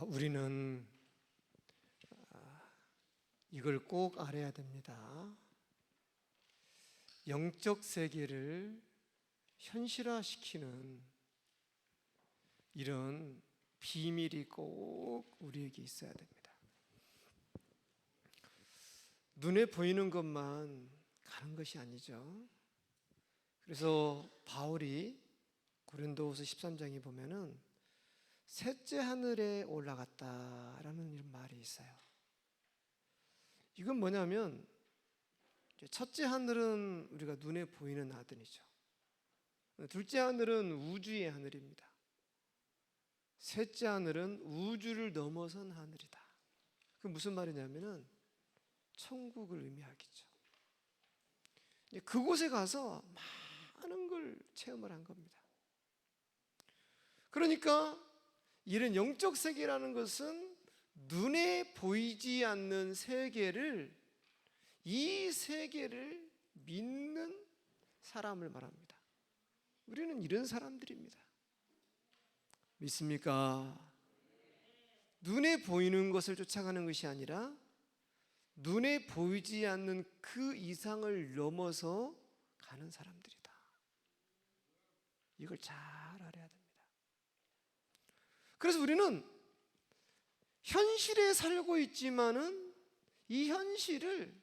우리는 이걸 꼭 알아야 됩니다. 영적 세계를 현실화시키는 이런 비밀이 꼭 우리에게 있어야 됩니다. 눈에 보이는 것만 가는 것이 아니죠. 그래서 바울이 고린도후서 13장에 보면은 셋째 하늘에 올라갔다라는 이런 말이 있어요. 이건 뭐냐면 첫째 하늘은 우리가 눈에 보이는 하늘이죠. 둘째 하늘은 우주의 하늘입니다. 셋째 하늘은 우주를 넘어선 하늘이다. 그게 무슨 말이냐면은 천국을 의미하겠죠. 그곳에 가서 많은 걸 체험을 한 겁니다. 그러니까 이런 영적 세계라는 것은 눈에 보이지 않는 세계를, 이 세계를 믿는 사람을 말합니다. 우리는 이런 사람들입니다. 믿습니까? 눈에 보이는 것을 쫓아가는 것이 아니라 눈에 보이지 않는 그 이상을 넘어서 가는 사람들이다. 이걸 잘 알아야 됩니다. 그래서 우리는 현실에 살고 있지만은 이 현실을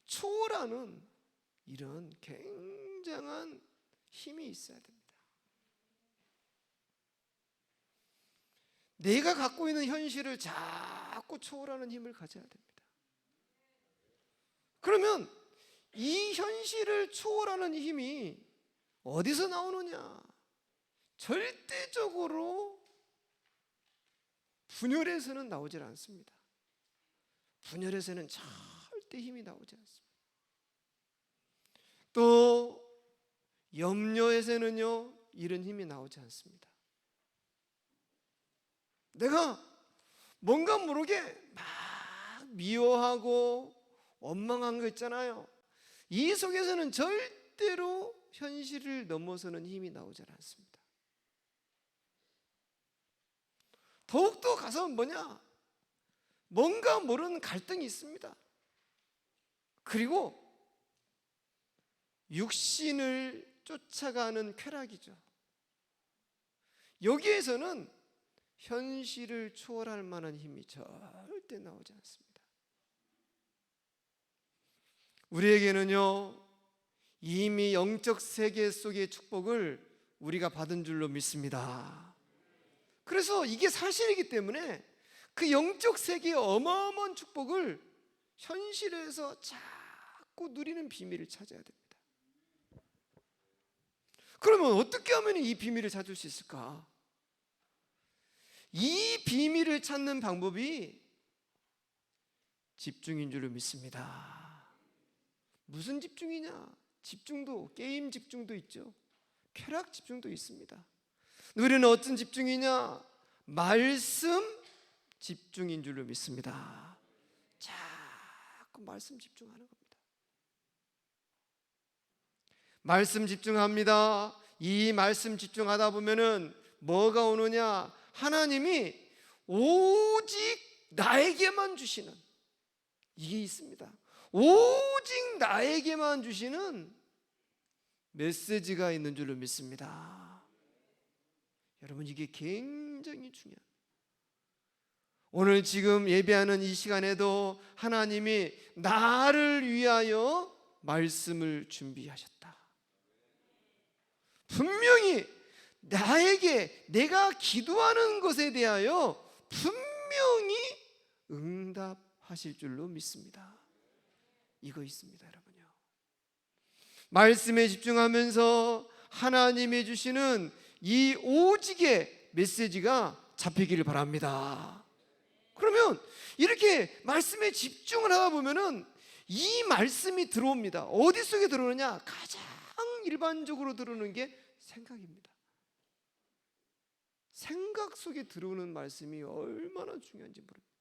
초월하는 이런 굉장한 힘이 있어야 됩니다. 내가 갖고 있는 현실을 자꾸 초월하는 힘을 가져야 됩니다. 그러면 이 현실을 초월하는 힘이 어디서 나오느냐? 절대적으로 분열에서는 나오질 않습니다. 분열에서는 절대 힘이 나오지 않습니다. 또 염려에서는요, 이런 힘이 나오지 않습니다. 내가 뭔가 모르게 막 미워하고 원망한 거 있잖아요. 이 속에서는 절대로 현실을 넘어서는 힘이 나오지 않습니다. 더욱더 가서 뭔가 모르는 갈등이 있습니다. 그리고 육신을 쫓아가는 쾌락이죠. 여기에서는 현실을 초월할 만한 힘이 절대 나오지 않습니다. 우리에게는요, 이미 영적 세계 속의 축복을 우리가 받은 줄로 믿습니다. 그래서 이게 사실이기 때문에 그 영적 세계의 어마어마한 축복을 현실에서 자꾸 누리는 비밀을 찾아야 됩니다. 그러면 어떻게 하면 이 비밀을 찾을 수 있을까? 이 비밀을 찾는 방법이 집중인 줄로 믿습니다. 무슨 집중이냐? 집중도, 게임 집중도 있죠. 쾌락 집중도 있습니다. 우리는 어떤 집중이냐? 말씀 집중인 줄로 믿습니다. 자꾸 말씀 집중하는 겁니다. 말씀 집중합니다. 이 말씀 집중하다 보면은 뭐가 오느냐? 하나님이 오직 나에게만 주시는, 이게 있습니다. 오직 나에게만 주시는 메시지가 있는 줄로 믿습니다. 여러분, 이게 굉장히 중요합니다. 오늘 지금 예배하는 이 시간에도 하나님이 나를 위하여 말씀을 준비하셨다. 분명히 나에게, 내가 기도하는 것에 대하여 분명히 응답하실 줄로 믿습니다. 이거 있습니다, 여러분요. 말씀에 집중하면서 하나님이 주시는 이 오직의 메시지가 잡히기를 바랍니다. 그러면 이렇게 말씀에 집중을 하다 보면은 이 말씀이 들어옵니다. 어디 속에 들어오느냐? 가장 일반적으로 들어오는 게 생각입니다. 생각 속에 들어오는 말씀이 얼마나 중요한지 모릅니다.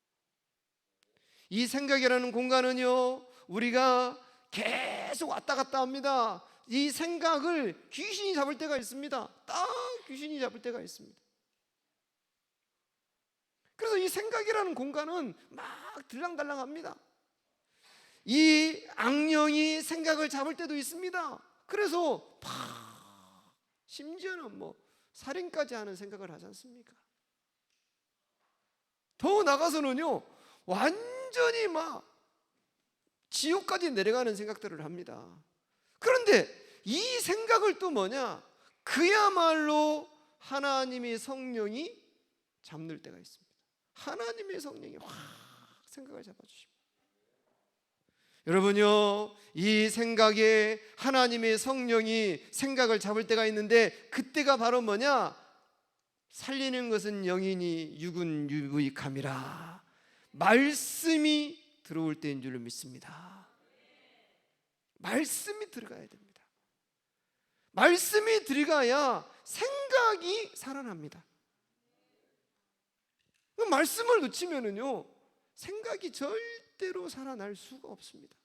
이 생각이라는 공간은요, 우리가 계속 왔다 갔다 합니다. 이 생각을 귀신이 잡을 때가 있습니다. 딱 귀신이 잡을 때가 있습니다. 생각이라는 공간은 막 들랑달랑합니다. 이 악령이 생각을 잡을 때도 있습니다. 그래서 심지어는 살인까지 하는 생각을 하지 않습니까? 더 나가서는요, 완전히 막 지옥까지 내려가는 생각들을 합니다. 그런데 이 생각을 또 그야말로 하나님의 성령이 잡는 때가 있습니다. 하나님의 성령이 확 생각을 잡아주십니다. 여러분요, 이 생각에 하나님의 성령이 생각을 잡을 때가 있는데, 그때가 바로 살리는 것은 영이니 육은 유익함이라. 말씀이 들어올 때인 줄로 믿습니다. 말씀이 들어가야 됩니다. 말씀이 들어가야 생각이 살아납니다. 말씀을 놓치면은요, 생각이 절대로 살아날 수가 없습니다.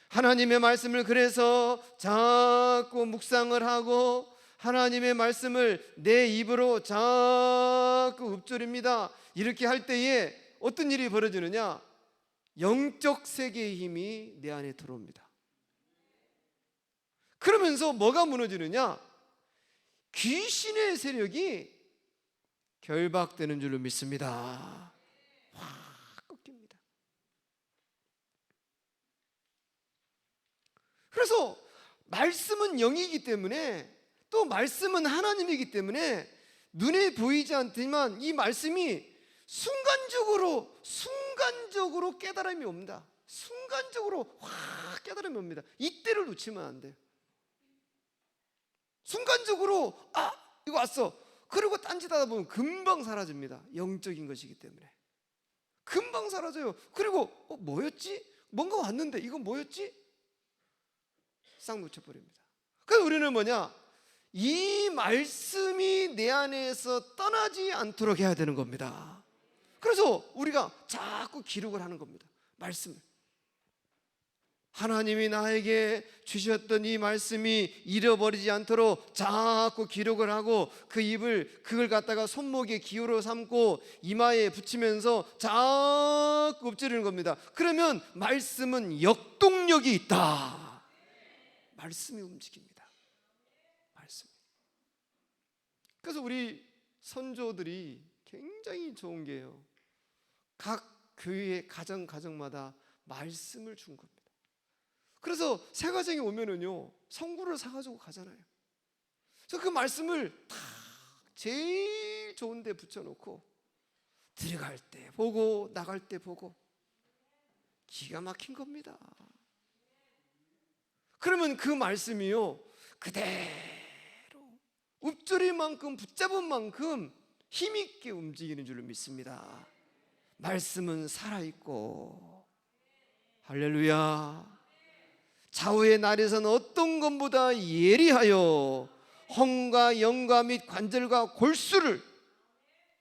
하나님의 말씀을 그래서 자꾸 묵상을 하고 하나님의 말씀을 내 입으로 자꾸 읊조립니다. 이렇게 할 때에 어떤 일이 벌어지느냐? 영적 세계의 힘이 내 안에 들어옵니다. 그러면서 뭐가 무너지느냐? 귀신의 세력이 결박되는 줄로 믿습니다. 확 꺾입니다. 그래서 말씀은 영이기 때문에, 또 말씀은 하나님이기 때문에 눈에 보이지 않지만 이 말씀이 순간적으로 깨달음이 옵니다. 순간적으로 확 깨달음이 옵니다. 이때를 놓치면 안 돼요. 순간적으로 이거 왔어. 그리고 딴짓하다 보면 금방 사라집니다. 영적인 것이기 때문에 금방 사라져요. 그리고 뭐였지? 뭔가 왔는데 이건 뭐였지? 싹 놓쳐버립니다. 그래서 우리는 이 말씀이 내 안에서 떠나지 않도록 해야 되는 겁니다. 그래서 우리가 자꾸 기록을 하는 겁니다. 말씀을. 하나님이 나에게 주셨던 이 말씀이 잃어버리지 않도록 자꾸 기록을 하고 그걸 갖다가 손목에 기호로 삼고 이마에 붙이면서 자꾸 읊조리는 겁니다. 그러면 말씀은 역동력이 있다. 말씀이 움직입니다. 말씀. 그래서 우리 선조들이 굉장히 좋은 게요, 각 교회의 가정마다 말씀을 준 겁니다. 그래서 새가정에 오면은요, 성구를 사가지고 가잖아요. 그래서 그 말씀을 다 제일 좋은 데 붙여놓고 들어갈 때 보고 나갈 때 보고, 기가 막힌 겁니다. 그러면 그 말씀이요, 그대로 읊조릴 만큼, 붙잡은 만큼 힘있게 움직이는 줄로 믿습니다. 말씀은 살아있고, 할렐루야. 좌우의 날에서는 어떤 것보다 예리하여 혼과 영과 및 관절과 골수를,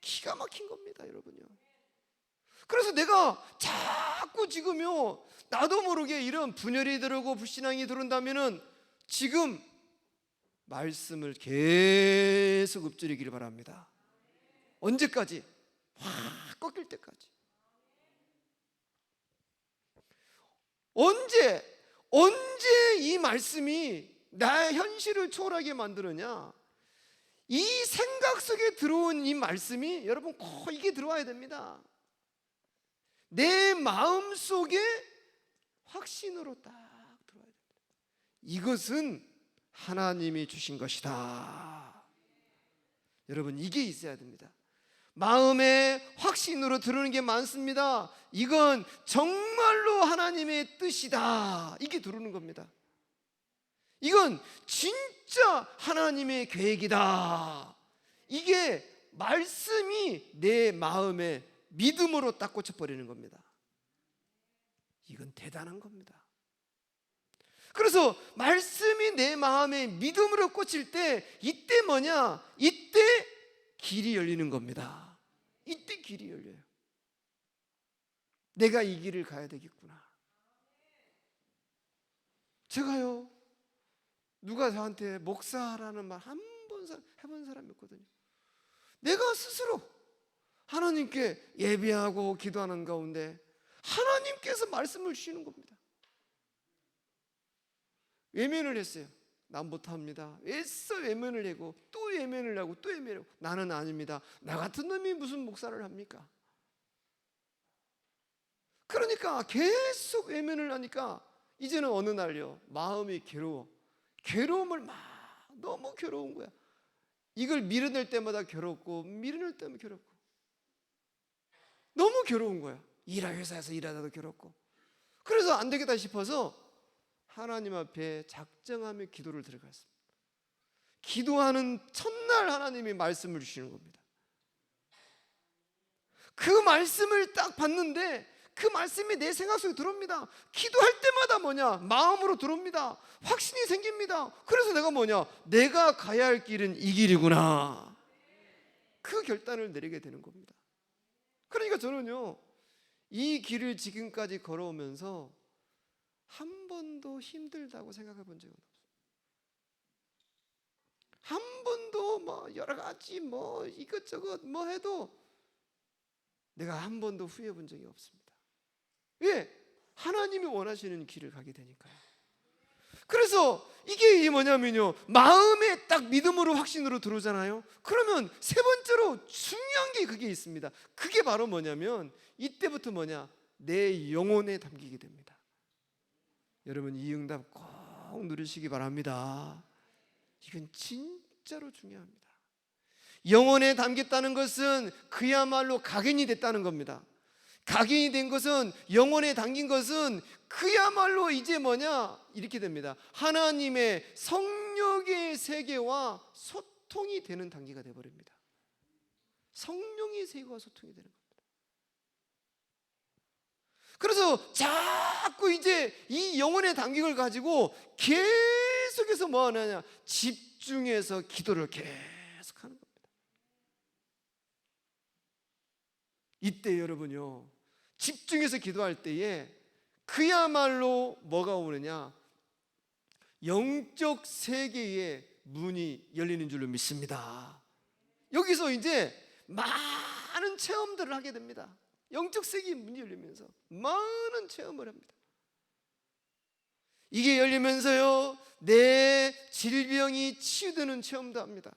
기가 막힌 겁니다, 여러분요. 그래서 내가 자꾸 지금요, 나도 모르게 이런 분열이 들어오고 불신앙이 들어온다면은 지금 말씀을 계속 읊조리기를 바랍니다. 언제까지? 확 꺾일 때까지. 언제 이 말씀이 나의 현실을 초월하게 만드느냐? 이 생각 속에 들어온 이 말씀이, 여러분 꼭 이게 들어와야 됩니다. 내 마음 속에 확신으로 딱 들어와야 됩니다. 이것은 하나님이 주신 것이다. 여러분, 이게 있어야 됩니다. 마음에 확신으로 들어오는 게 많습니다. 이건 정말로 하나님의 뜻이다. 이게 들어오는 겁니다. 이건 진짜 하나님의 계획이다. 이게 말씀이 내 마음에 믿음으로 딱 꽂혀버리는 겁니다. 이건 대단한 겁니다. 그래서 말씀이 내 마음에 믿음으로 꽂힐 때, 이때 이때 길이 열리는 겁니다. 이때 길이 열려요. 내가 이 길을 가야 되겠구나. 제가요, 누가 저한테 목사라는 말 한 번 해본 사람이 있거든요. 내가 스스로 하나님께 예배하고 기도하는 가운데 하나님께서 말씀을 주시는 겁니다. 외면을 했어요. 난 못합니다. 애써 외면을 하고 또 외면을 하고 또 외면을 하고, 나는 아닙니다. 나 같은 놈이 무슨 목사를 합니까? 그러니까 계속 외면을 하니까 이제는 어느 날요, 마음이 괴로움을 막, 너무 괴로운 거야. 이걸 밀어낼 때마다 괴롭고 밀어낼 때마다 괴롭고 너무 괴로운 거야. 회사에서 일하다도 괴롭고. 그래서 안 되겠다 싶어서 하나님 앞에 작정하며 기도를 들어갔습니다. 기도하는 첫날 하나님이 말씀을 주시는 겁니다. 그 말씀을 딱 봤는데 그 말씀이 내 생각 속에 들어옵니다. 기도할 때마다 마음으로 들어옵니다. 확신이 생깁니다. 그래서 내가 가야 할 길은 이 길이구나, 그 결단을 내리게 되는 겁니다. 그러니까 저는요, 이 길을 지금까지 걸어오면서 한 번도 힘들다고 생각해 본 적은 없어요. 한 번도 여러 가지 이것저것 해도 내가 한 번도 후회해 본 적이 없습니다. 왜? 하나님이 원하시는 길을 가게 되니까요. 그래서 이게 뭐냐면요, 마음에 딱 믿음으로 확신으로 들어오잖아요. 그러면 세 번째로 중요한 게 그게 있습니다. 그게 바로 뭐냐면 이때부터 내 영혼에 담기게 됩니다. 여러분, 이 응답 꼭 누리시기 바랍니다. 이건 진짜로 중요합니다. 영혼에 담겼다는 것은 그야말로 각인이 됐다는 겁니다. 각인이 된 것은, 영혼에 담긴 것은 그야말로 이제 이렇게 됩니다. 하나님의 성령의 세계와 소통이 되는 단계가 되어버립니다. 성령의 세계와 소통이 되는 겁니다. 그래서 자꾸 이제 이 영혼의 단계를 가지고 계속해서 집중해서 기도를 계속하는 겁니다. 이때 여러분요, 집중해서 기도할 때에 그야말로 뭐가 오느냐, 영적 세계의 문이 열리는 줄로 믿습니다. 여기서 이제 많은 체험들을 하게 됩니다. 영적 세계의 문이 열리면서 많은 체험을 합니다. 이게 열리면서요, 내 질병이 치유되는 체험도 합니다.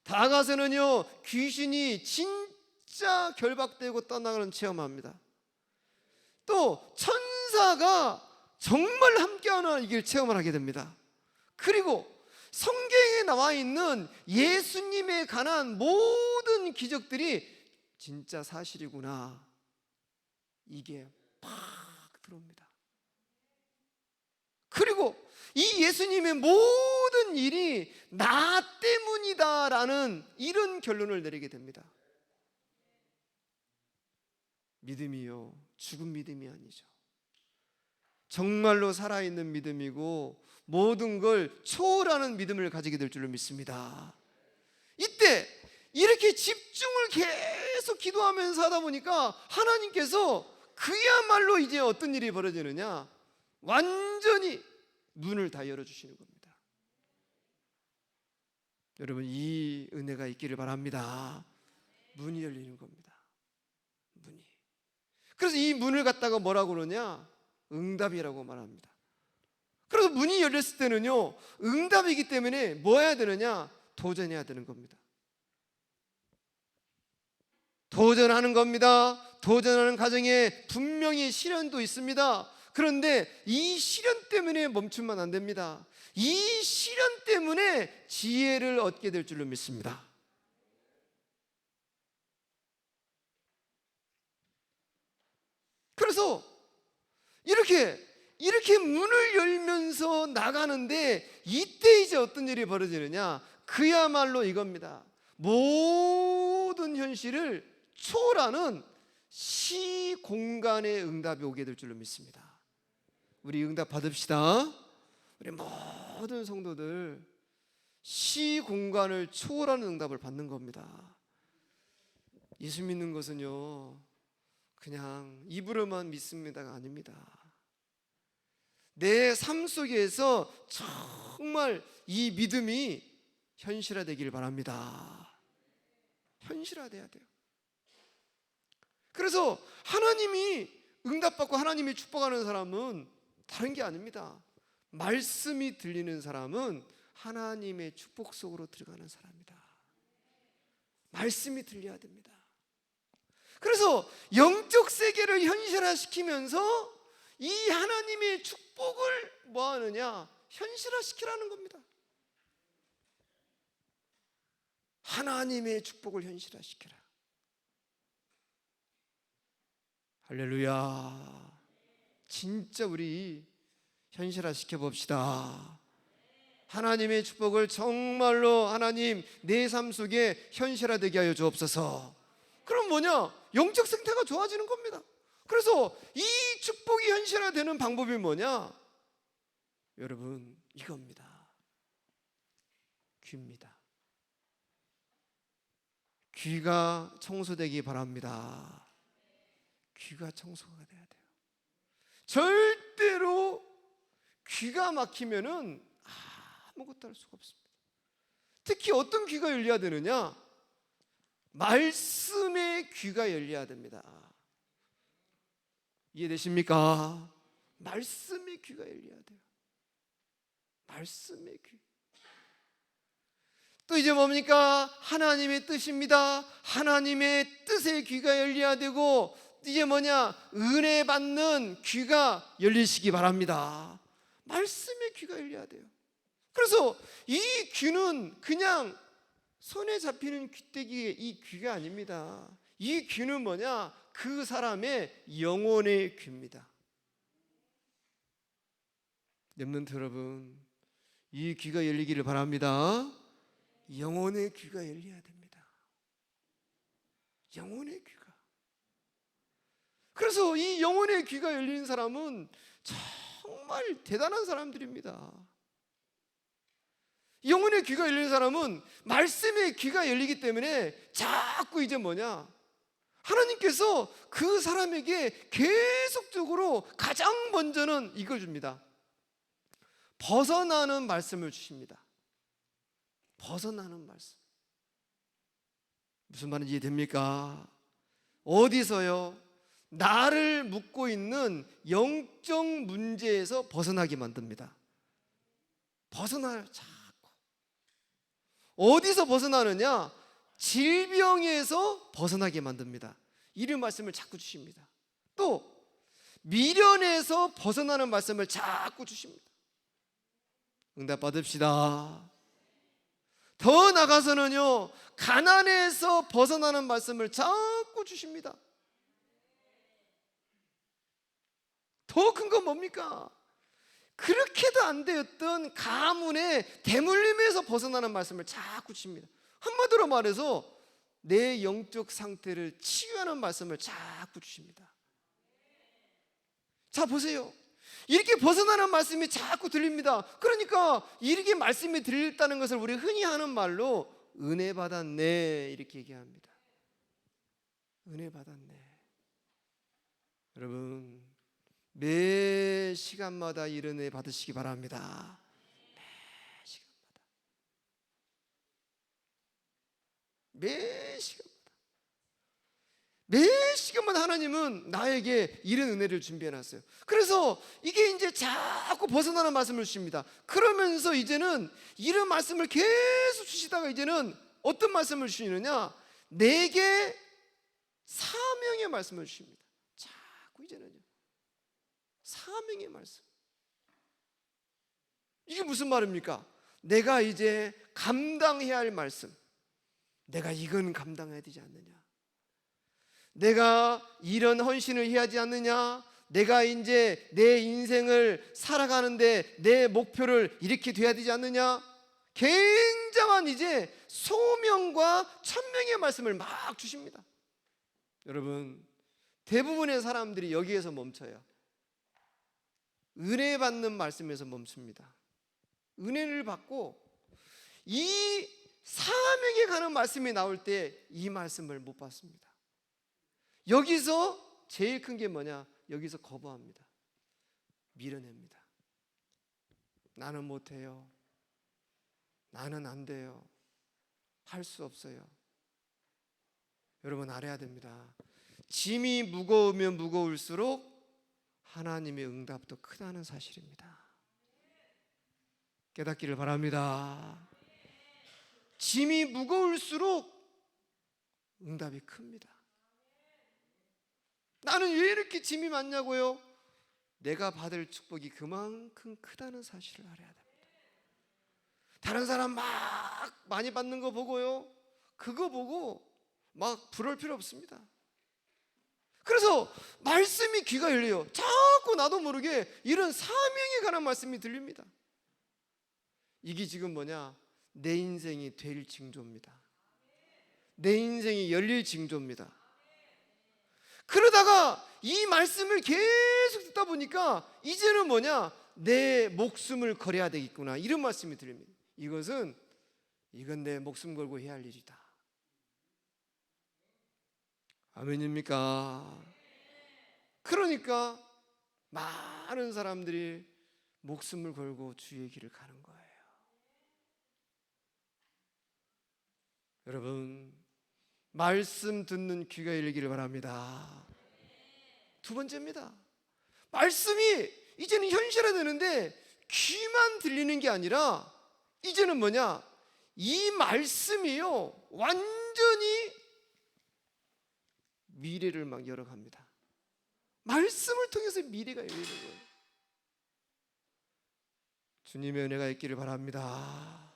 다 가서는요, 귀신이 진짜 결박되고 떠나가는 체험합니다. 또 천사가 정말 함께하는 이걸 체험을 하게 됩니다. 그리고 성경에 나와 있는 예수님에 관한 모든 기적들이 진짜 사실이구나, 이게 팍 들어옵니다. 그리고 이 예수님의 모든 일이 나 때문이다라는 이런 결론을 내리게 됩니다. 믿음이요, 죽은 믿음이 아니죠. 정말로 살아있는 믿음이고 모든 걸 초월하는 믿음을 가지게 될 줄로 믿습니다. 이때 이렇게 집중을 계속 기도하면서 하다 보니까 하나님께서 그야말로 이제 어떤 일이 벌어지느냐, 완전히 문을 다 열어주시는 겁니다. 여러분, 이 은혜가 있기를 바랍니다. 문이 열리는 겁니다. 문이. 그래서 이 문을 갖다가 뭐라고 그러냐, 응답이라고 말합니다. 그래서 문이 열렸을 때는요, 응답이기 때문에 뭐 해야 되느냐, 도전해야 되는 겁니다. 도전하는 겁니다. 도전하는 과정에 분명히 시련도 있습니다. 그런데 이 시련 때문에 멈추면 안 됩니다. 이 시련 때문에 지혜를 얻게 될 줄로 믿습니다. 그래서 이렇게 문을 열면서 나가는데 이때 이제 어떤 일이 벌어지느냐, 그야말로 이겁니다. 모든 현실을 초월하는 시공간의 응답이 오게 될 줄로 믿습니다. 우리 응답 받읍시다. 우리 모든 성도들 시공간을 초월하는 응답을 받는 겁니다. 예수 믿는 것은요, 그냥 입으로만 믿습니다가 아닙니다. 내 삶 속에서 정말 이 믿음이 현실화되길 바랍니다. 현실화돼야 돼요. 그래서 하나님이 응답받고 하나님이 축복하는 사람은 다른 게 아닙니다. 말씀이 들리는 사람은 하나님의 축복 속으로 들어가는 사람이다. 말씀이 들려야 됩니다. 그래서 영적 세계를 현실화시키면서 이 하나님의 축복을 뭐 하느냐? 현실화시키라는 겁니다. 하나님의 축복을 현실화시켜라. 할렐루야. 진짜 우리 현실화시켜 봅시다. 하나님의 축복을 정말로 하나님 내 삶 속에 현실화되게 하여 주옵소서. 그럼 뭐냐? 영적 상태가 좋아지는 겁니다. 그래서 이 축복이 현실화되는 방법이 뭐냐? 여러분, 이겁니다. 귀입니다. 귀가 청소되기 바랍니다. 귀가 청소가 돼야 돼요. 절대로 귀가 막히면은 아무것도 할 수가 없습니다. 특히 어떤 귀가 열려야 되느냐? 말씀의 귀가 열려야 됩니다. 이해되십니까? 말씀의 귀가 열려야 돼요. 말씀의 귀. 또 이제 뭡니까? 하나님의 뜻입니다. 하나님의 뜻의 귀가 열려야 되고, 이제 뭐냐? 은혜 받는 귀가 열리시기 바랍니다. 말씀의 귀가 열려야 돼요. 그래서 이 귀는 그냥 손에 잡히는 귀때기의 이 귀가 아닙니다. 이 귀는 뭐냐? 그 사람의 영혼의 귀입니다. 렘넌트 여러분, 이 귀가 열리기를 바랍니다. 영혼의 귀가 열려야 됩니다. 영혼의 귀가. 그래서 이 영혼의 귀가 열린 사람은 정말 대단한 사람들입니다. 영혼의 귀가 열린 사람은 말씀의 귀가 열리기 때문에 자꾸 이제 뭐냐? 하나님께서 그 사람에게 계속적으로 가장 먼저는 이걸 줍니다. 벗어나는 말씀을 주십니다. 벗어나는 말씀. 무슨 말인지 이해됩니까? 어디서요? 나를 묶고 있는 영적 문제에서 벗어나게 만듭니다. 벗어나요. 자꾸. 어디서 벗어나느냐? 질병에서 벗어나게 만듭니다. 이런 말씀을 자꾸 주십니다. 또 미련에서 벗어나는 말씀을 자꾸 주십니다. 응답 받읍시다. 더 나가서는요, 가난에서 벗어나는 말씀을 자꾸 주십니다. 더 큰 건 뭡니까? 그렇게도 안 되었던 가문의 대물림에서 벗어나는 말씀을 자꾸 주십니다. 한마디로 말해서 내 영적 상태를 치유하는 말씀을 자꾸 주십니다. 자, 보세요. 이렇게 벗어나는 말씀이 자꾸 들립니다. 그러니까 이렇게 말씀이 들렸다는 것을 우리 흔히 하는 말로 은혜 받았네 이렇게 얘기합니다. 은혜 받았네. 여러분, 매 시간마다 이 은혜 받으시기 바랍니다. 매 시간마다 하나님은 나에게 이런 은혜를 준비해놨어요. 그래서 이게 이제 자꾸 벗어나는 말씀을 주십니다. 그러면서 이제는 이런 말씀을 계속 주시다가 이제는 어떤 말씀을 주시느냐? 내게 사명의 말씀을 주십니다. 자꾸 이제는요, 사명의 말씀. 이게 무슨 말입니까? 내가 이제 감당해야 할 말씀. 내가 이건 감당해야 되지 않느냐? 내가 이런 헌신을 해야 하지 않느냐? 내가 이제 내 인생을 살아가는데 내 목표를 이렇게 돼야 되지 않느냐? 굉장한 이제 소명과 천명의 말씀을 막 주십니다. 여러분, 대부분의 사람들이 여기에서 멈춰요. 은혜 받는 말씀에서 멈춥니다. 은혜를 받고 이 사명에 가는 말씀이 나올 때 이 말씀을 못 받습니다. 여기서 제일 큰 게 뭐냐? 여기서 거부합니다. 밀어냅니다. 나는 못해요. 나는 안 돼요. 할 수 없어요. 여러분 알아야 됩니다. 짐이 무거우면 무거울수록 하나님의 응답도 크다는 사실입니다. 깨닫기를 바랍니다. 짐이 무거울수록 응답이 큽니다. 나는 왜 이렇게 짐이 많냐고요? 내가 받을 축복이 그만큼 크다는 사실을 알아야 됩니다. 다른 사람 막 많이 받는 거 보고요, 그거 보고 막 부러울 필요 없습니다. 그래서 말씀이 귀가 열려요. 자꾸 나도 모르게 이런 사명에 관한 말씀이 들립니다. 이게 지금 뭐냐? 내 인생이 될 징조입니다. 내 인생이 열릴 징조입니다. 그러다가 이 말씀을 계속 듣다 보니까 이제는 뭐냐? 내 목숨을 걸어야 되겠구나, 이런 말씀이 들립니다. 이건 내 목숨 걸고 해야 할 일이다. 아멘입니까? 그러니까 많은 사람들이 목숨을 걸고 주의 길을 가는 거예요. 여러분, 말씀 듣는 귀가 열리기를 바랍니다. 두 번째입니다. 말씀이 이제는 현실화되는데 귀만 들리는 게 아니라 이제는 뭐냐? 이 말씀이요, 완전히 미래를 막 열어갑니다. 말씀을 통해서 미래가 열리는 거예요. 주님의 은혜가 있기를 바랍니다.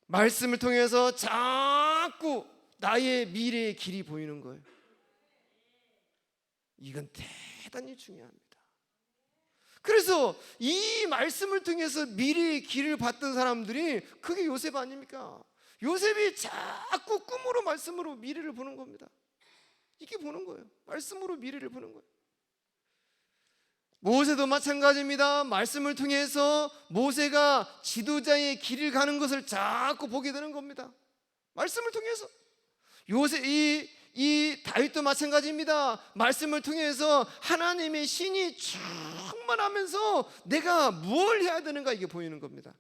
말씀을 통해서 자꾸 나의 미래의 길이 보이는 거예요. 이건 대단히 중요합니다. 그래서 이 말씀을 통해서 미래의 길을 봤던 사람들이, 그게 요셉 아닙니까? 요셉이 자꾸 꿈으로 말씀으로 미래를 보는 겁니다. 이게 보는 거예요. 말씀으로 미래를 보는 거예요. 모세도 마찬가지입니다. 말씀을 통해서 모세가 지도자의 길을 가는 것을 자꾸 보게 되는 겁니다. 말씀을 통해서. 이 다윗도 마찬가지입니다. 말씀을 통해서 하나님의 신이 충만하면서 내가 무엇을 해야 되는가, 이게 보이는 겁니다.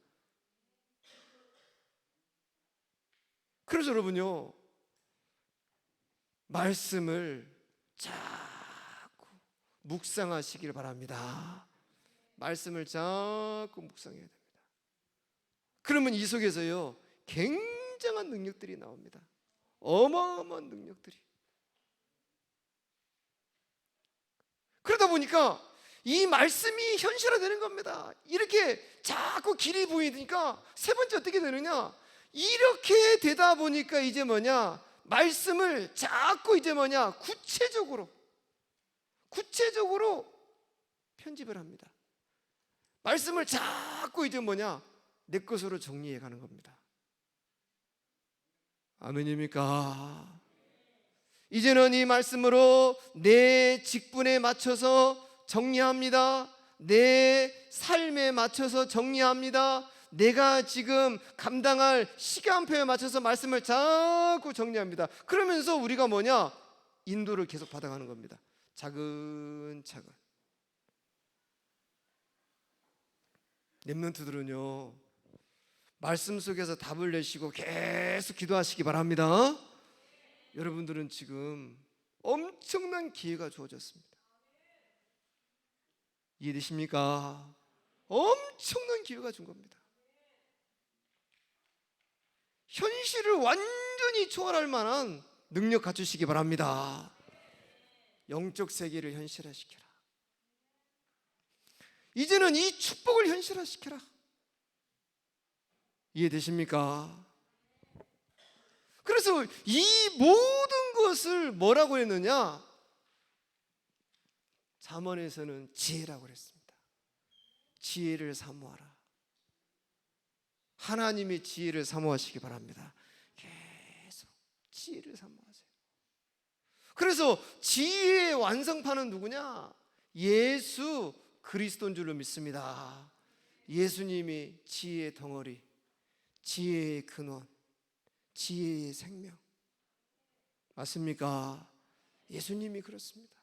그래서 여러분요, 말씀을 자꾸 묵상하시길 바랍니다. 말씀을 자꾸 묵상해야 됩니다. 그러면 이 속에서요, 굉장한 능력들이 나옵니다. 어마어마한 능력들이. 그러다 보니까 이 말씀이 현실화되는 겁니다. 이렇게 자꾸 길이 보이니까 세 번째 어떻게 되느냐? 이렇게 되다 보니까 이제 뭐냐? 말씀을 자꾸 이제 뭐냐? 구체적으로 편집을 합니다. 말씀을 자꾸 이제 뭐냐? 내 것으로 정리해 가는 겁니다. 아멘입니까? 이제는 이 말씀으로 내 직분에 맞춰서 정리합니다. 내 삶에 맞춰서 정리합니다. 내가 지금 감당할 시간표에 맞춰서 말씀을 자꾸 정리합니다. 그러면서 우리가 뭐냐? 인도를 계속 받아가는 겁니다. 차근차근. 렘넌트들은요, 말씀 속에서 답을 내시고 계속 기도하시기 바랍니다. 여러분들은 지금 엄청난 기회가 주어졌습니다. 이해되십니까? 엄청난 기회가 준 겁니다. 현실을 완전히 초월할 만한 능력 갖추시기 바랍니다. 영적 세계를 현실화시켜라. 이제는 이 축복을 현실화시켜라. 이해되십니까? 그래서 이 모든 것을 뭐라고 했느냐? 잠언에서는 지혜라고 그랬습니다. 지혜를 사모하라. 하나님의 지혜를 사모하시기 바랍니다. 계속 지혜를 사모하세요. 그래서 지혜의 완성판은 누구냐? 예수 그리스도인 줄로 믿습니다. 예수님이 지혜의 덩어리, 지혜의 근원, 지혜의 생명. 맞습니까? 예수님이 그렇습니다.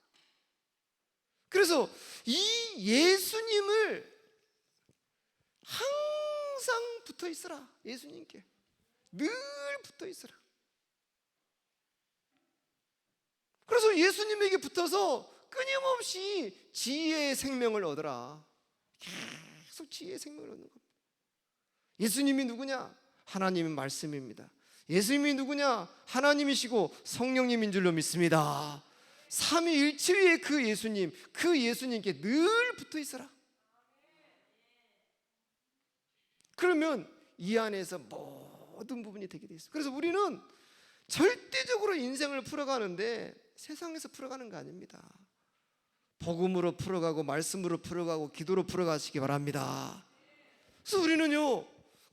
그래서 이 예수님을 항상 붙어 있으라. 예수님께 늘 붙어 있으라. 그래서 예수님에게 붙어서 끊임없이 지혜의 생명을 얻어라. 계속 지혜의 생명을 얻는 겁니다. 예수님이 누구냐? 하나님의 말씀입니다. 예수님이 누구냐? 하나님이시고 성령님인 줄로 믿습니다. 삼위일체의 그 예수님께 늘 붙어 있어라. 그러면 이 안에서 모든 부분이 되게 돼 있어요. 그래서 우리는 절대적으로 인생을 풀어가는데 세상에서 풀어가는 거 아닙니다. 복음으로 풀어가고 말씀으로 풀어가고 기도로 풀어가시기 바랍니다. 그래서 우리는요,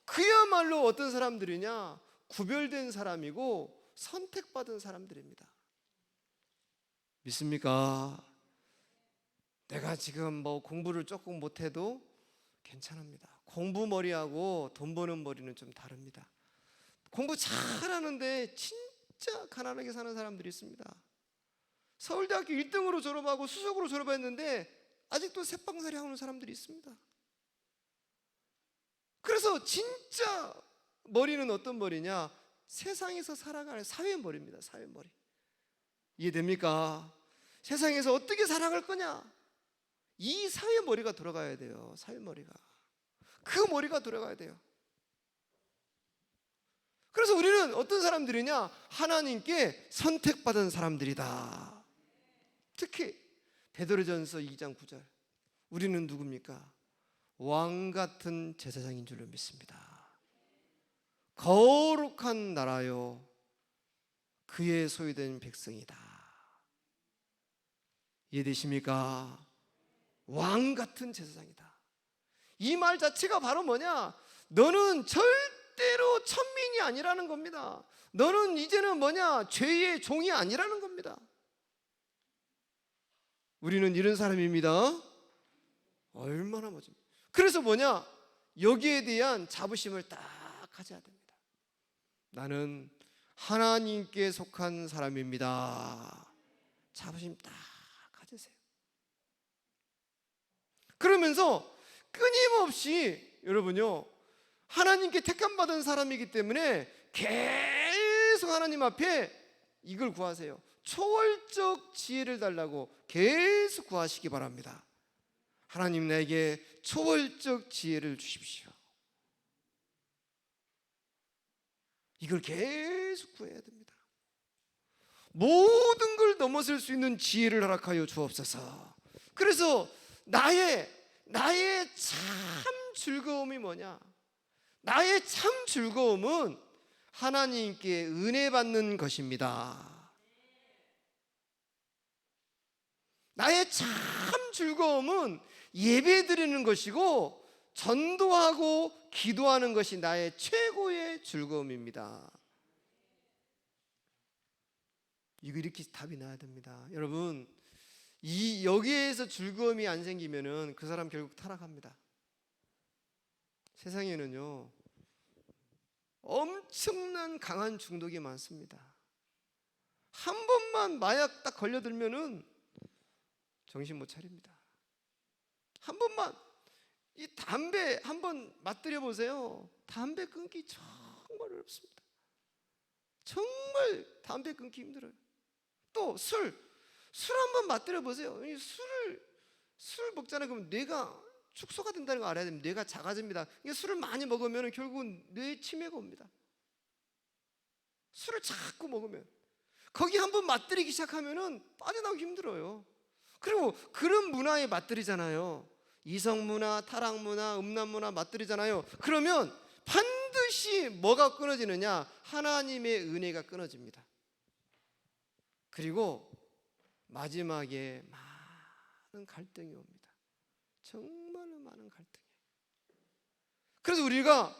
그야말로 어떤 사람들이냐? 구별된 사람이고 선택받은 사람들입니다. 믿습니까? 내가 지금 뭐 공부를 조금 못해도 괜찮습니다. 공부 머리하고 돈 버는 머리는 좀 다릅니다. 공부 잘하는데 진짜 가난하게 사는 사람들이 있습니다. 서울대학교 1등으로 졸업하고 수석으로 졸업했는데 아직도 새빵살이 하는 사람들이 있습니다. 그래서 진짜 머리는 어떤 머리냐? 세상에서 살아가는 사회머리입니다. 사회머리. 이해됩니까? 세상에서 어떻게 살아갈 거냐? 이 사회머리가 돌아가야 돼요. 사회머리가. 그 머리가 돌아가야 돼요. 그래서 우리는 어떤 사람들이냐? 하나님께 선택받은 사람들이다. 특히 베드로전서 2장 9절. 우리는 누굽니까? 왕 같은 제사장인 줄로 믿습니다. 거룩한 나라요 그의 소유된 백성이다. 이해되십니까? 왕 같은 제사장이다. 이 말 자체가 바로 뭐냐? 너는 절대로 천민이 아니라는 겁니다. 너는 이제는 뭐냐? 죄의 종이 아니라는 겁니다. 우리는 이런 사람입니다. 얼마나 멋집니까? 그래서 뭐냐? 여기에 대한 자부심을 딱 가져야 됩니다. 나는 하나님께 속한 사람입니다. 자부심 딱 가지세요. 그러면서 끊임없이 여러분요, 하나님께 택함받은 사람이기 때문에 계속 하나님 앞에 이걸 구하세요. 초월적 지혜를 달라고 계속 구하시기 바랍니다. 하나님, 나에게 초월적 지혜를 주십시오. 이걸 계속 구해야 됩니다. 모든 걸 넘어설 수 있는 지혜를 허락하여 주옵소서. 그래서 나의 참 즐거움이 뭐냐? 나의 참 즐거움은 하나님께 은혜 받는 것입니다. 나의 참 즐거움은 예배 드리는 것이고 전도하고 기도하는 것이 나의 최고의 즐거움입니다. 이거 이렇게 답이 나야 됩니다. 여러분, 여기에서 즐거움이 안 생기면은 그 사람 결국 타락합니다. 세상에는요, 엄청난 강한 중독이 많습니다. 한 번만 마약 딱 걸려들면은 정신 못 차립니다. 한 번만 이 담배 한번 맛들여 보세요. 담배 끊기 정말 어렵습니다. 정말 담배 끊기 힘들어요. 또 술 한번 맛들여 보세요. 술을 먹잖아요. 그럼 뇌가 축소가 된다는 거 알아야 됩니다. 뇌가 작아집니다. 술을 많이 먹으면 결국은 뇌에 치매가 옵니다. 술을 자꾸 먹으면 거기 한번 맛들이기 시작하면은 빠져나오기 힘들어요. 그리고 그런 문화에 맛들이잖아요. 이성문화, 타락문화, 음란문화 맛들이잖아요. 그러면 반드시 뭐가 끊어지느냐? 하나님의 은혜가 끊어집니다. 그리고 마지막에 많은 갈등이 옵니다. 정말로 많은 갈등이. 그래서 우리가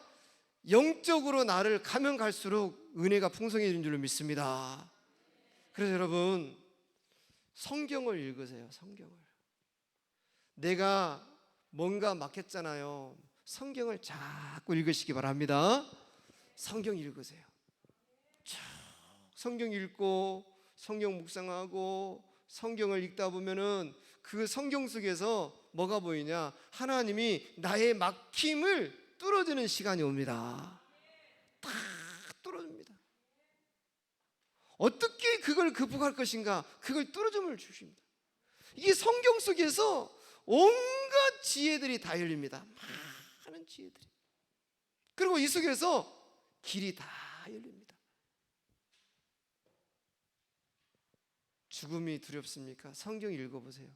영적으로 나를 가면 갈수록 은혜가 풍성해지는 줄로 믿습니다. 그래서 여러분, 성경을 읽으세요. 성경을. 내가 뭔가 막혔잖아요. 성경을 자꾸 읽으시기 바랍니다. 성경 읽으세요. 성경 읽고 성경 묵상하고 성경을 읽다 보면은 그 성경 속에서 뭐가 보이냐? 하나님이 나의 막힘을 뚫어주는 시간이 옵니다. 다 뚫어줍니다. 어떻게 그걸 극복할 것인가, 그걸 뚫어줌을 주십니다. 이게 성경 속에서 온갖 지혜들이 다 열립니다. 많은 지혜들이. 그리고 이 속에서 길이 다 열립니다. 죽음이 두렵습니까? 성경 읽어보세요.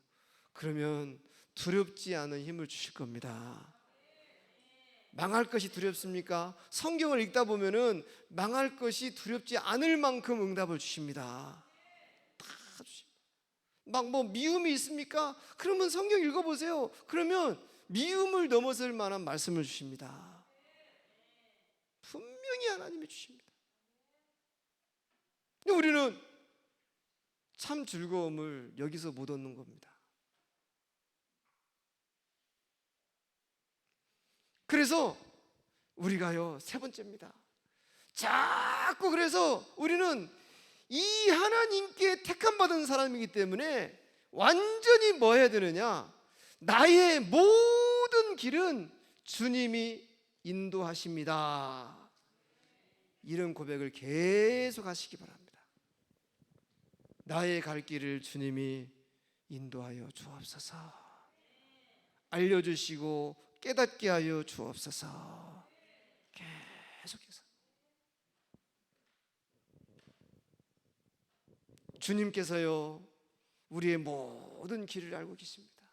그러면 두렵지 않은 힘을 주실 겁니다. 망할 것이 두렵습니까? 성경을 읽다 보면은 망할 것이 두렵지 않을 만큼 응답을 주십니다. 다 주십니다. 막 뭐 미움이 있습니까? 그러면 성경 읽어보세요. 그러면 미움을 넘어설 만한 말씀을 주십니다. 분명히 하나님이 주십니다. 우리는 참 즐거움을 여기서 못 얻는 겁니다. 그래서 우리가요, 세 번째입니다. 자꾸 그래서 우리는 이 하나님께 택함받은 사람이기 때문에 완전히 뭐 해야 되느냐? 나의 모든 길은 주님이 인도하십니다. 이런 고백을 계속 하시기 바랍니다. 나의 갈 길을 주님이 인도하여 주옵소서. 알려주시고 깨닫게 하여 주옵소서. 계속해서 주님께서요, 우리의 모든 길을 알고 계십니다.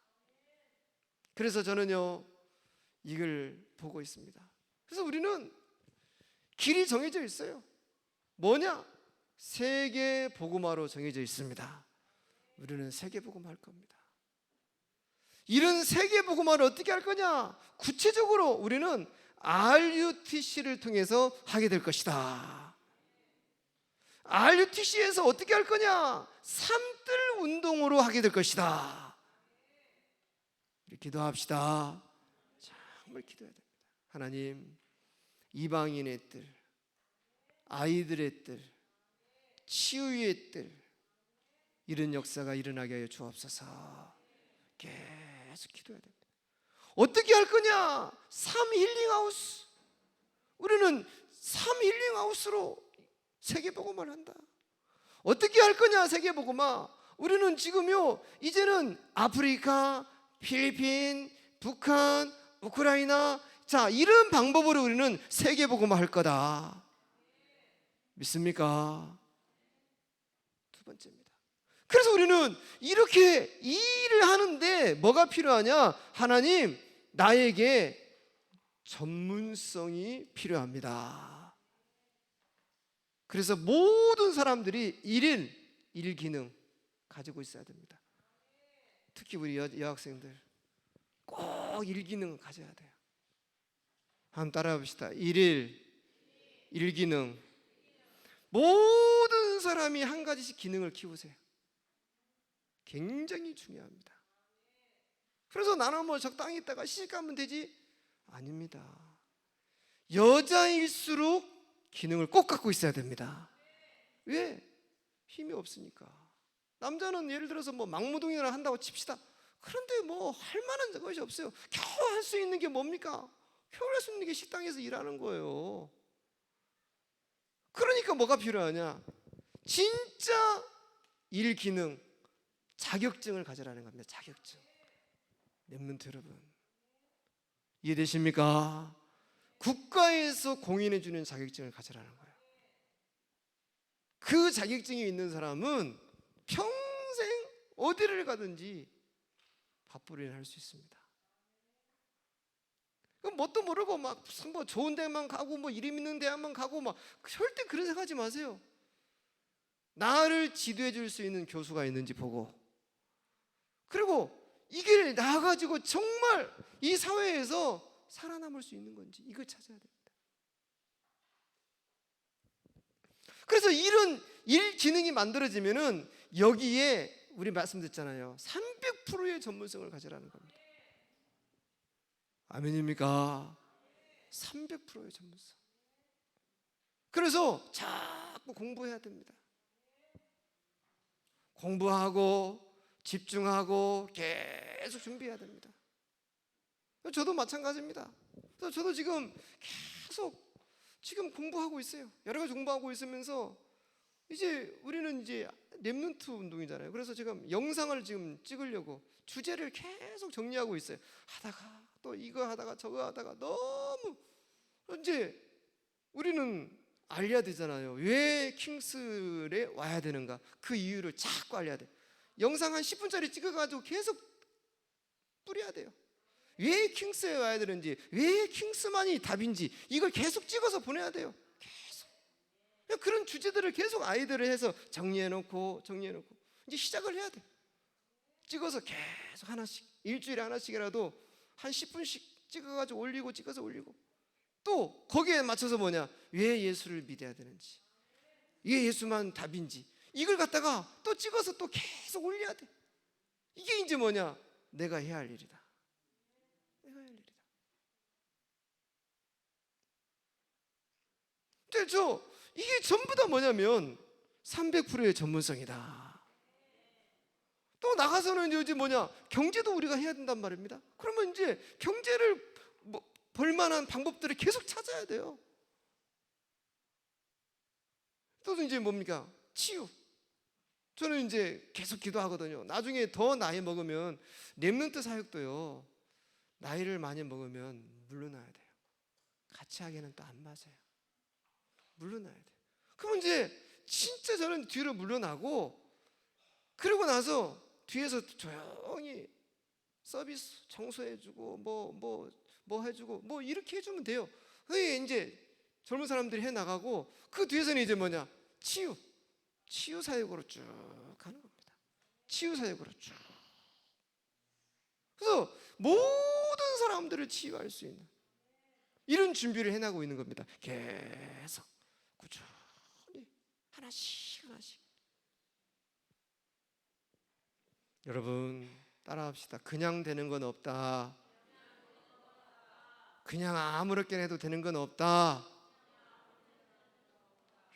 그래서 저는요, 이걸 보고 있습니다. 그래서 우리는 길이 정해져 있어요. 뭐냐? 세계 복음화로 정해져 있습니다. 우리는 세계 복음화 할 겁니다. 이런 세계 복음화를 어떻게 할 거냐? 구체적으로 우리는 RUTC를 통해서 하게 될 것이다. RUTC에서 어떻게 할 거냐? 산뜰 운동으로 하게 될 것이다. 우리 기도합시다. 정말 기도해야 됩니다. 하나님, 이방인의 뜰, 아이들의 뜰, 치유의 뜰, 이런 역사가 일어나게 하여 주옵소서. 계속 기도해야 됩니다. 어떻게 할 거냐? 삶 힐링하우스. 우리는 삶 힐링하우스로 세계복음화를 한다. 어떻게 할 거냐? 세계복음화. 우리는 지금요, 이제는 아프리카, 필리핀, 북한, 우크라이나, 자, 이런 방법으로 우리는 세계복음화 할 거다. 믿습니까? 두 번째입니다. 그래서 우리는 이렇게 이 일을 하는데 뭐가 필요하냐? 하나님, 나에게 전문성이 필요합니다. 그래서 모든 사람들이 일 기능 가지고 있어야 됩니다. 특히 우리 여학생들 꼭 일 기능을 가져야 돼요. 한번 따라해 봅시다. 일 기능. 모든 사람이 한 가지씩 기능을 키우세요. 굉장히 중요합니다. 그래서 나는 뭐 적당히 있다가 시집가면 되지? 아닙니다. 여자일수록 기능을 꼭 갖고 있어야 됩니다. 왜? 힘이 없으니까. 남자는 예를 들어서 뭐 막무동이나 한다고 칩시다. 그런데 뭐 할 만한 것이 없어요. 겨우 할 수 있는 게 뭡니까? 겨우 할 수 있는 게 식당에서 일하는 거예요. 그러니까 뭐가 필요하냐? 진짜 일 기능, 자격증을 가져라는 겁니다. 자격증. 랩런트 여러분, 이해되십니까? 국가에서 공인해 주는 자격증을 가져라는 거예요. 그 자격증이 있는 사람은 평생 어디를 가든지 밥벌이를 할 수 있습니다. 뭣도 모르고 막 무슨 뭐 좋은 데만 가고 뭐 이름 있는 대학만 가고 막 절대 그런 생각하지 마세요. 나를 지도해 줄 수 있는 교수가 있는지 보고, 그리고 이 길 나가지고 정말 이 사회에서 살아남을 수 있는 건지 이걸 찾아야 됩니다. 그래서 이런 일 기능이 만들어지면은 여기에 우리 말씀드렸잖아요. 300%의 전문성을 가져라는 겁니다. 아멘입니까? 300%의 전문성. 그래서 자꾸 공부해야 됩니다. 공부하고 집중하고 계속 준비해야 됩니다. 저도 마찬가지입니다. 저도 지금 계속 공부하고 있어요. 여러 가지 공부하고 있으면서 이제 우리는 이제 렘넌트 운동이잖아요. 그래서 지금 영상을 지금 찍으려고 주제를 계속 정리하고 있어요. 하다가 또 이거 하다가 저거 하다가 너무 이제 우리는 알려야 되잖아요. 왜 킹스에 와야 되는가? 그 이유를 자꾸 알려야 돼. 영상 한 10분짜리 찍어가지고 계속 뿌려야 돼요. 왜 킹스에 와야 되는지, 왜 킹스만이 답인지 이걸 계속 찍어서 보내야 돼요. 계속 그런 주제들을 계속 아이들을 해서 정리해놓고 이제 시작을 해야 돼. 찍어서 계속 하나씩, 일주일에 하나씩이라도 한 10분씩 찍어가지고 올리고 찍어서 올리고, 또 거기에 맞춰서 뭐냐, 왜 예수를 믿어야 되는지, 왜 예수만 답인지 이걸 갖다가 또 찍어서 또 계속 올려야 돼. 이게 이제 뭐냐, 내가 해야 할 일이다. 내가 해야 할 일이다. 근데 이게 전부 다 뭐냐면 300%의 전문성이다. 또 나가서는 이제 뭐냐, 경제도 우리가 해야 된단 말입니다. 그러면 이제 경제를 벌만한 방법들을 계속 찾아야 돼요. 또 이제 뭡니까? 치유. 저는 이제 계속 기도하거든요. 나중에 더 나이 먹으면 렘넌트 사역도요, 나이를 많이 먹으면 물러나야 돼요. 같이 하기에는 또 안 맞아요. 물러나야 돼요. 그러면 이제 진짜 저는 뒤로 물러나고, 그러고 나서 뒤에서 조용히 서비스 청소해주고 뭐 해주고 뭐 이렇게 해주면 돼요. 그게 이제 젊은 사람들이 해 나가고, 그 뒤에서는 이제 뭐냐, 치유 사역으로 쭉 가는 겁니다. 치유 사역으로 쭉. 그래서 모든 사람들을 치유할 수 있는 이런 준비를 해나가고 있는 겁니다. 계속 꾸준히 하나씩. 여러분 따라합시다. 그냥 되는 건 없다. 그냥 아무렇게나 해도 되는 건 없다.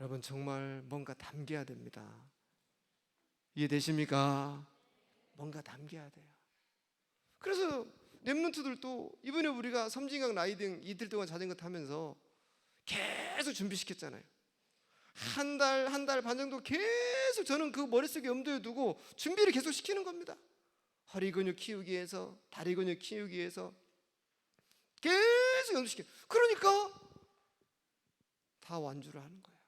여러분 정말 뭔가 담겨야 됩니다. 이해되십니까? 뭔가 담겨야 돼요. 그래서 렘넌트들도 이번에 우리가 섬진강 라이딩 이틀 동안 자전거 타면서 계속 준비시켰잖아요. 한 달 반 정도 계속 저는 그 머릿속에 염두에 두고 준비를 계속 시키는 겁니다. 허리 근육 키우기 위해서, 다리 근육 키우기 위해서 계속 연습시켜. 그러니까 다 완주를 하는 거예요.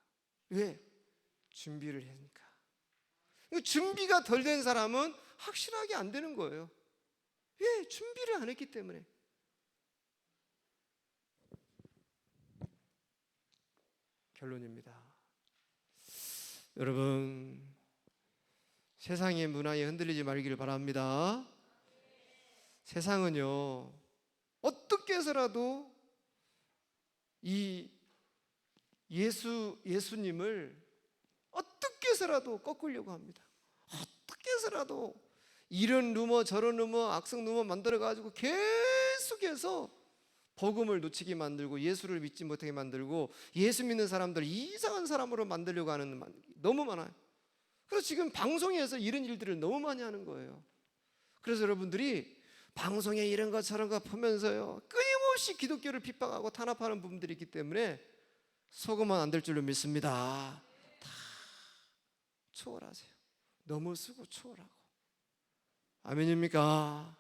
왜? 준비를 하니까. 준비가 덜 된 사람은 확실하게 안 되는 거예요. 왜? 준비를 안 했기 때문에. 결론입니다. 여러분, 세상의 문화에 흔들리지 말기를 바랍니다. 세상은요, 어떻게 해서라도 이 예수님을 어떻게 해서라도 꺾으려고 합니다. 어떻게 해서라도 이런 루머 저런 루머 악성 루머 만들어가지고 계속해서 복음을 놓치게 만들고, 예수를 믿지 못하게 만들고, 예수 믿는 사람들을 이상한 사람으로 만들려고 하는 너무 많아요. 그래서 지금 방송에서 이런 일들을 너무 많이 하는 거예요. 그래서 여러분들이 방송에 이런 것 저런 거 보면서요, 끊임없이 기독교를 핍박하고 탄압하는 부분들이 있기 때문에 속으면 안 될 줄로 믿습니다. 다 초월하세요. 넘어서고 초월하고. 아멘입니까?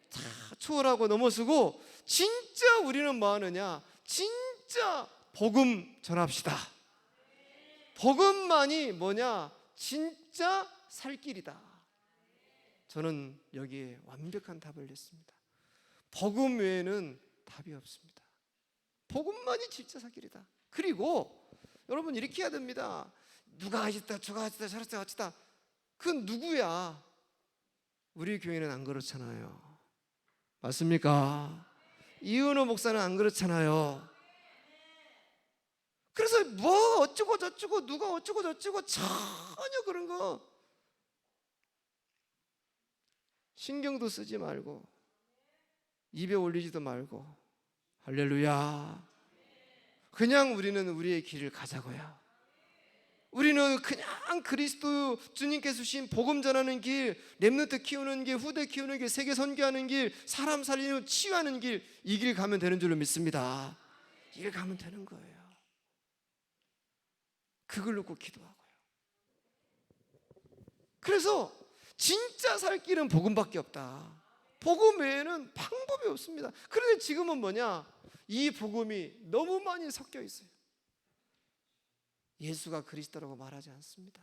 다 초월하고 넘어서고, 진짜 우리는 뭐 하느냐, 진짜 복음 전합시다. 복음만이 뭐냐, 진짜 살 길이다. 저는 여기에 완벽한 답을 냈습니다. 복음 외에는 답이 없습니다. 복음만이 진짜 살 길이다. 그리고 여러분 이렇게 해야 됩니다. 누가 하셨다 저가 하셨다 저랬다 저랬다, 그건 누구야? 우리 교회는 안 그렇잖아요. 맞습니까? 이은호 목사는 안 그렇잖아요. 그래서 뭐 어쩌고 저쩌고 누가 어쩌고 저쩌고 전혀 그런 거 신경도 쓰지 말고 입에 올리지도 말고, 할렐루야. 그냥 우리는 우리의 길을 가자고요. 우리는 그냥 그리스도 주님께서 주신 복음 전하는 길, 렘넌트 키우는 길, 후대 키우는 길, 세계 선교하는 길, 사람 살리는 치유하는 길, 이 길 가면 되는 줄로 믿습니다. 이 길 가면 되는 거예요. 그걸 놓고 기도하고요. 그래서 진짜 살 길은 복음밖에 없다. 복음 외에는 방법이 없습니다. 그런데 지금은 뭐냐? 이 복음이 너무 많이 섞여 있어요. 예수가 그리스도라고 말하지 않습니다.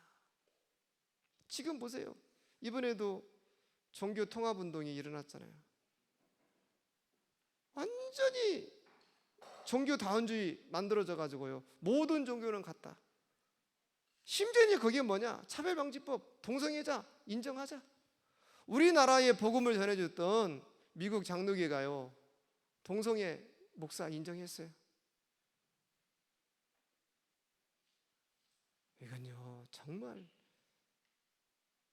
지금 보세요. 이번에도 종교 통합 운동이 일어났잖아요. 완전히 종교 다원주의 만들어져 가지고요, 모든 종교는 같다. 심지어 거기에 뭐냐? 차별방지법, 동성애자 인정하자. 우리나라에 복음을 전해줬던 미국 장로교가요, 동성애 목사 인정했어요. 이건요, 정말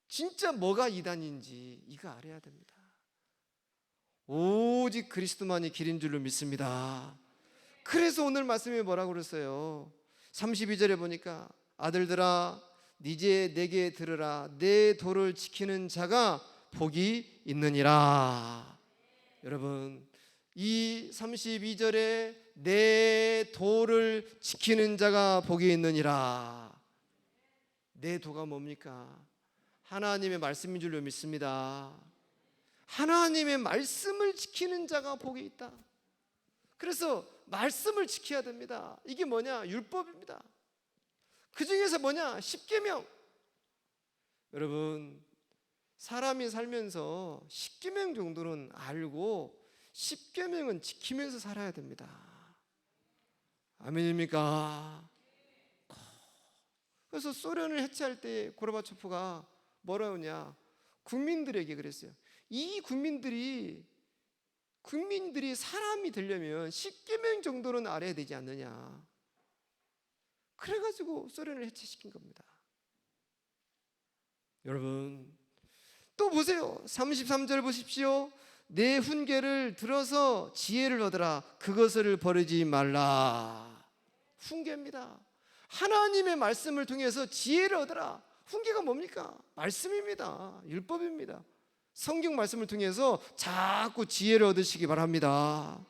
진짜 뭐가 이단인지 이거 알아야 됩니다. 오직 그리스도만이 길인 줄로 믿습니다. 그래서 오늘 말씀이 뭐라고 그랬어요? 32절에 보니까 아들들아 이제 내게 들으라. 내 도를 지키는 자가 복이 있느니라. 여러분, 이 32절에 내 도를 지키는 자가 복이 있느니라. 내 도가 뭡니까? 하나님의 말씀인 줄로 믿습니다. 하나님의 말씀을 지키는 자가 복이 있다. 그래서 말씀을 지켜야 됩니다. 이게 뭐냐? 율법입니다. 그 중에서 뭐냐? 십계명. 여러분, 사람이 살면서 십계명 정도는 알고 십계명은 지키면서 살아야 됩니다. 아멘입니까? 그래서 소련을 해체할 때 고르바초프가 뭐라 하냐? 국민들에게 그랬어요. 이 국민들이 사람이 되려면 십계명 정도는 알아야 되지 않느냐. 그래가지고 소련을 해체시킨 겁니다. 여러분, 또 보세요. 33절 보십시오. 내 훈계를 들어서 지혜를 얻으라. 그것을 버리지 말라. 훈계입니다. 하나님의 말씀을 통해서 지혜를 얻으라. 훈계가 뭡니까? 말씀입니다. 율법입니다. 성경 말씀을 통해서 자꾸 지혜를 얻으시기 바랍니다.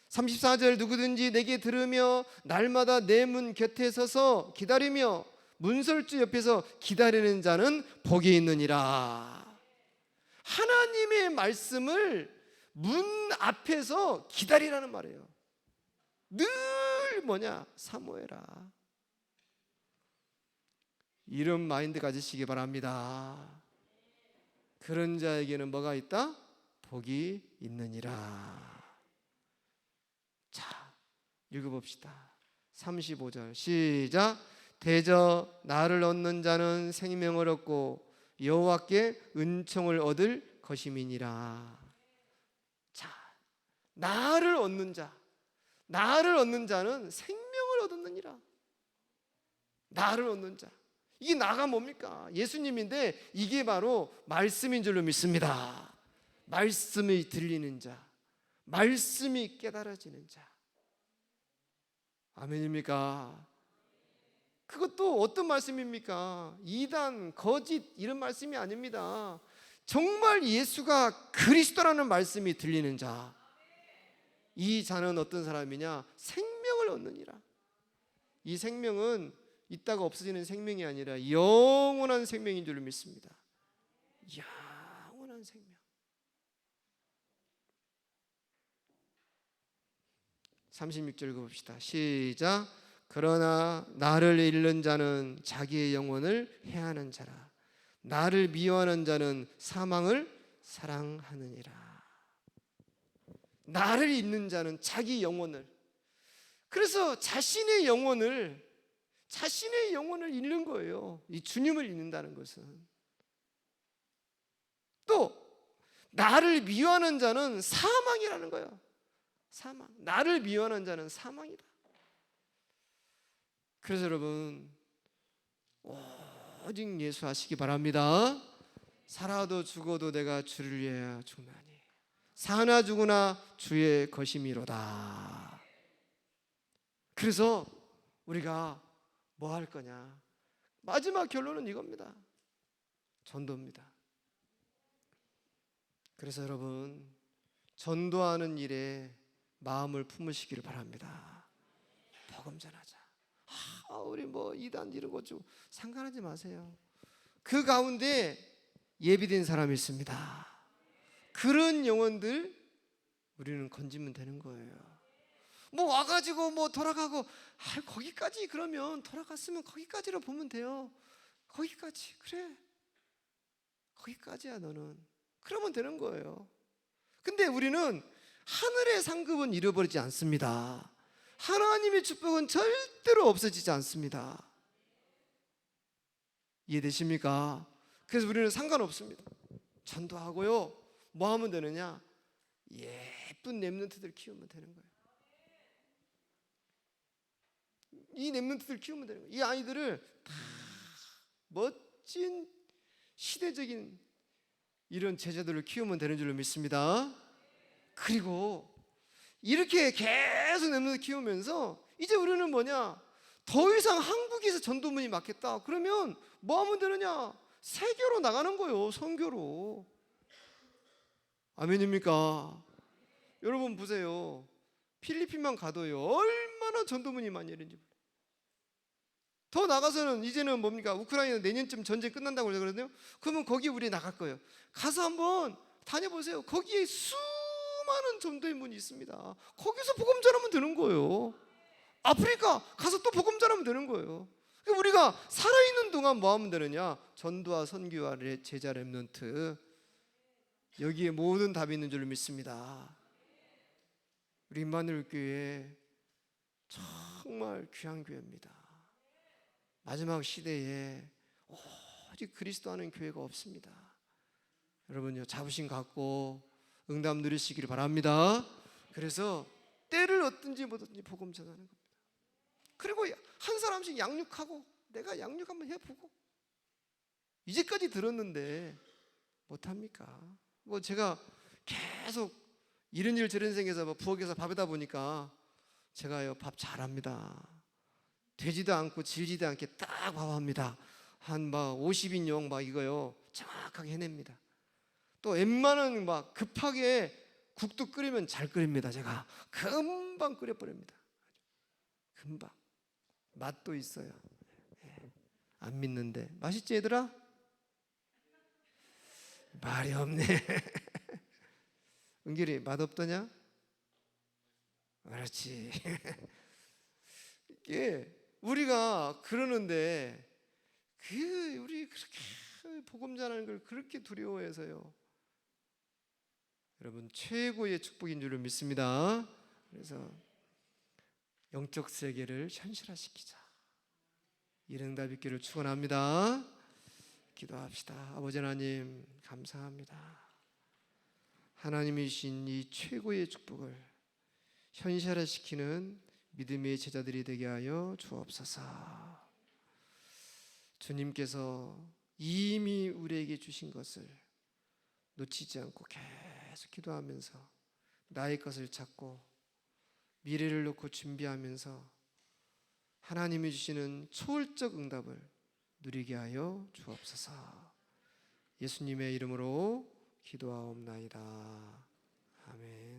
34절 누구든지 내게 들으며 날마다 내 문 곁에 서서 기다리며 문설주 옆에서 기다리는 자는 복이 있느니라. 하나님의 말씀을 문 앞에서 기다리라는 말이에요. 늘 뭐냐? 사모해라. 이런 마인드 가지시기 바랍니다. 그런 자에게는 뭐가 있다? 복이 있느니라. 자, 읽어봅시다. 35절 시작. 대저 나를 얻는 자는 생명을 얻고 여호와께 은총을 얻을 것임이니라. 자, 나를 얻는 자는 생명을 얻느니라. 나를 얻는 자, 이게 나가 뭡니까? 예수님인데 이게 바로 말씀인 줄로 믿습니다. 말씀이 들리는 자, 말씀이 깨달아지는 자. 아멘입니까? 그것도 어떤 말씀입니까? 이단, 거짓 이런 말씀이 아닙니다. 정말 예수가 그리스도라는 말씀이 들리는 자. 이 자는 어떤 사람이냐? 생명을 얻느니라. 이 생명은 있다가 없어지는 생명이 아니라 영원한 생명인 줄로 믿습니다. 영원한 생명. 36절 읽어봅시다. 시작. 그러나 나를 잃는 자는 자기의 영혼을 해하는 자라. 나를 미워하는 자는 사망을 사랑하느니라. 나를 잃는 자는 자기 영혼을, 그래서 자신의 영혼을 잃는 거예요. 이 주님을 잃는다는 것은. 또 나를 미워하는 자는 사망이라는 거예요. 사망. 나를 미워하는 자는 사망이다. 그래서 여러분, 오직 예수 하시기 바랍니다. 살아도 죽어도 내가 주를 위하여 죽나니 사나 죽으나 주의 것이미로다. 그래서 우리가 뭐 할 거냐? 마지막 결론은 이겁니다. 전도입니다. 그래서 여러분, 전도하는 일에 마음을 품으시기를 바랍니다. 복음 전하자. 우리 뭐 이단 이런 거 좀 상관하지 마세요. 그 가운데 예비된 사람이 있습니다. 그런 영혼들 우리는 건지면 되는 거예요. 뭐 와가지고 뭐 돌아가고 거기까지 그러면 돌아갔으면 거기까지로 보면 돼요. 거기까지 그래 거기까지야 너는 그러면 되는 거예요. 근데 우리는 하늘의 상급은 잃어버리지 않습니다. 하나님의 축복은 절대로 없어지지 않습니다. 이해되십니까? 그래서 우리는 상관없습니다. 전도하고요 뭐 하면 되느냐, 예쁜 렘넌트들 키우면 되는 거예요. 이 렘넌트들 키우면 되는 거예요. 이 아이들을 다 멋진 시대적인 이런 제자들을 키우면 되는 줄로 믿습니다. 그리고 이렇게 계속 렘넌트 키우면서 이제 우리는 뭐냐, 더 이상 한국에서 전도문이 막혔다 그러면 뭐 하면 되느냐, 세계로 나가는 거예요. 선교로. 아멘입니까? 여러분 보세요. 필리핀만 가도요 얼마나 전도문이 많이 열린지. 더 나가서는 이제는 뭡니까, 우크라이나 내년쯤 전쟁 끝난다고 그러거든요. 그러면 거기 우리 나갈 거예요. 가서 한번 다녀보세요. 거기에 수많은 전도의 문이 있습니다. 거기서 복음 전하면 되는 거예요. 아프리카 가서 또 복음 전하면 되는 거예요. 우리가 살아있는 동안 뭐 하면 되느냐, 전도와 선교와 제자 렘넌트, 여기에 모든 답이 있는 줄 믿습니다. 우리 임마누엘 교회 정말 귀한 교회입니다. 마지막 시대에 오직 그리스도 하는 교회가 없습니다. 여러분요 자부심 갖고 응답 누리시기를 바랍니다. 그래서 때를 얻든지 뭐든지 복음 전하는 겁니다. 그리고 한 사람씩 양육하고, 내가 양육 한번 해보고, 이제까지 들었는데 못합니까? 뭐 제가 계속 이런 일 저런 생에서 뭐 부엌에서 밥에다 보니까 제가요 밥 잘합니다. 되지도 않고 질지도 않게 딱 밥합니다. 한 막 50인용 막 이거요 정확하게 해냅니다. 또 웬만한 막 급하게 국도 끓이면 잘 끓입니다. 제가 금방 끓여버립니다. 금방. 맛도 있어요. 안 믿는데 맛있지 얘들아? 말이 없네. 은결이 맛없더냐? 그렇지. 이게 우리가 그러는데 우리 그렇게 복음 전하는 걸 그렇게 두려워해서요. 여러분 최고의 축복인 줄을 믿습니다. 그래서 영적 세계를 현실화시키자, 이 응답 있기를 축원합니다. 기도합시다. 아버지 하나님 감사합니다. 하나님이 주신 이 최고의 축복을 현실화시키는 믿음의 제자들이 되게 하여 주옵소서. 주님께서 이미 우리에게 주신 것을 놓치지 않고 계속 기도하면서 나의 것을 찾고 미래를 놓고 준비하면서 하나님이 주시는 초월적 응답을 누리게 하여 주옵소서. 예수님의 이름으로 기도하옵나이다. 아멘.